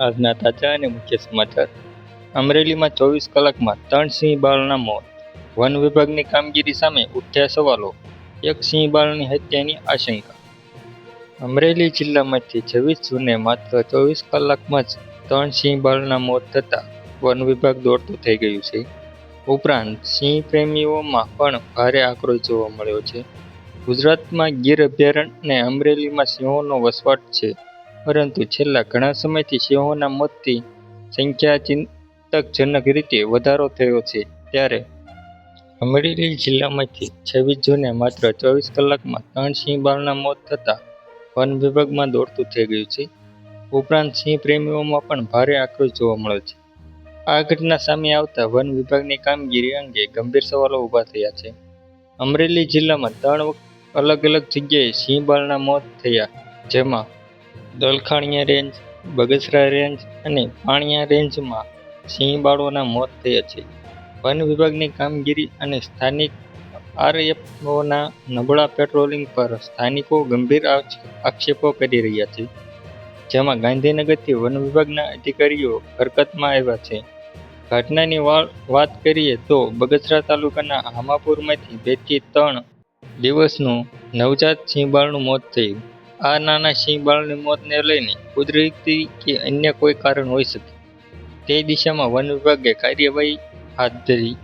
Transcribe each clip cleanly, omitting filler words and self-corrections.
આજના તાજા અને મુખ્ય સમાચાર. અમરેલીમાં 24 કલાકમાં 3 સિંહ બાળના મોત. વન વિભાગની કામગીરી સામે ઉઠ્યા સવાલો. એક સિંહ બાળની હત્યાની આશંકા. અમરેલી જિલ્લામાંથી 26 જૂને માત્ર 24 કલાકમાં જ 3 સિંહ બાળના મોત થતાં વન વિભાગ દોડતું થઈ ગયું છે. ઉપરાંત સિંહ પ્રેમીઓમાં પણ ભારે આક્રોશ જોવા મળ્યો છે. ગુજરાતમાં ગીર અભયારણ્ય અને અમરેલીમાં સિંહોનો વસવાટ છે, પરંતુ છેલ્લા ઘણા સમયથી સિંહોના મોતની સંખ્યા ચિંતાજનક રીતે વધારો થયો છે. ત્યારે અમરેલી જિલ્લામાંથી 26 જૂને માત્ર 24 કલાકમાં 3 સિંહ બાળના મોત થતાં વન વિભાગમાં દોડતું થઈ ગયું છે. ઉપરાંત સિંહ પ્રેમીઓમાં પણ ભારે આક્રોશ જોવા મળ્યો છે. આ ઘટના સામે આવતા વન વિભાગની કામગીરી અંગે ગંભીર સવાલો ઊભા થયા છે. અમરેલી જિલ્લામાં 3 અલગ અલગ જગ્યાએ સિંહ બાળના મોત થયા, જેમાં દલખાણીયા રેન્જ, બગસરા રેન્જ અને પાણિયા રેન્જમાં સિંહ બાળોના મોત થયા છે. વન વિભાગની કામગીરી અને સ્થાનિક આરએફઓના નબળા પેટ્રોલિંગ પર સ્થાનિકો ગંભીર આક્ષેપો કરી રહ્યા છે. જેમાં ગાંધીનગરથી વન વિભાગના અધિકારીઓ હરકતમાં આવ્યા છે. ઘટનાની વાત કરીએ તો બગસરા તાલુકાના હામાપુરમાંથી 2 થી 3 દિવસનું નવજાત સિંહ બાળનું મોત થયું. આ નાના સિંહ બાળની મોતને લઈને કુદરતી કે અન્ય કોઈ કારણ હોઈ શકે, તે દિશામાં વન વિભાગે કાર્યવાહી હાથ ધરી.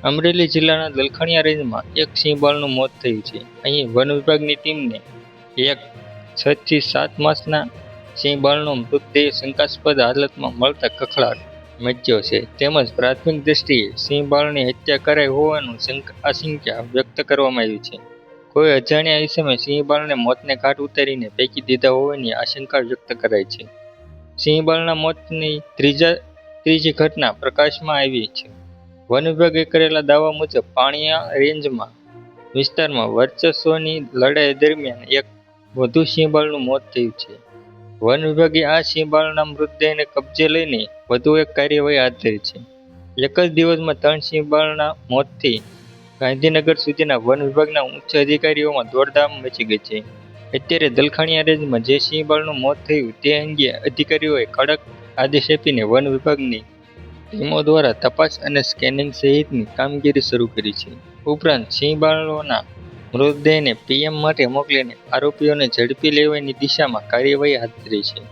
અમરેલી જિલ્લાના દલખાણીયા રેન્જમાં એક સિંહ બાળનું મોત થયું છે. અહીં વન વિભાગની ટીમને એક 6 થી 7 માસના સિંહ બાળનો મૃતદેહ શંકાસ્પદ હાલતમાં મળતા કખડાટ મચ્યો છે. તેમજ પ્રાથમિક દ્રષ્ટિએ સિંહ બાળની હત્યા કરાઈ હોવાનું આશંકા વ્યક્ત કરવામાં આવી છે. કોઈ અજાણ્યા ઈસમે સિંહ બાળને મોતને ઘાટ ઉતારીને ફેંકી દીધા હોવાની આશંકા વ્યક્ત કરાઈ છે. સિંહ બાળના મોતની ત્રીજી ઘટના પ્રકાશમાં આવી છે. વન વિભાગે કરેલા દાવા મુજબ પાણિયા રેન્જમાં વિસ્તારમાં વર્ચસ્વની લડાઈ દરમિયાન એક વધુ સિંહ બાળનું મોત થયું છે. વન વિભાગે આ સિંહ બાળના મૃતદેહને કબજે લઈને વધુ એક કાર્યવાહી હાથ ધરી છે. એક જ દિવસમાં 3 સિંહ બાળના મોતથી ગાંધીનગર સુધીના વન વિભાગના ઉચ્ચ અધિકારીઓમાં દોડધામ મચી ગઈ છે. અત્યારે દલખાણીયા રેન્જમાં જે સિંહ બાળનું મોત થયું તે અંગે અધિકારીઓએ કડક આદેશ આપીને વન વિભાગની ટીમો દ્વારા તપાસ અને સ્કેનિંગ સહિતની કામગીરી શરૂ કરી છે. ઉપરાંત સિંહ બાળોના મૃતદેહને પીએમ માટે મોકલીને આરોપીઓને ઝડપી લેવાની દિશામાં કાર્યવાહી હાથ ધરી છે.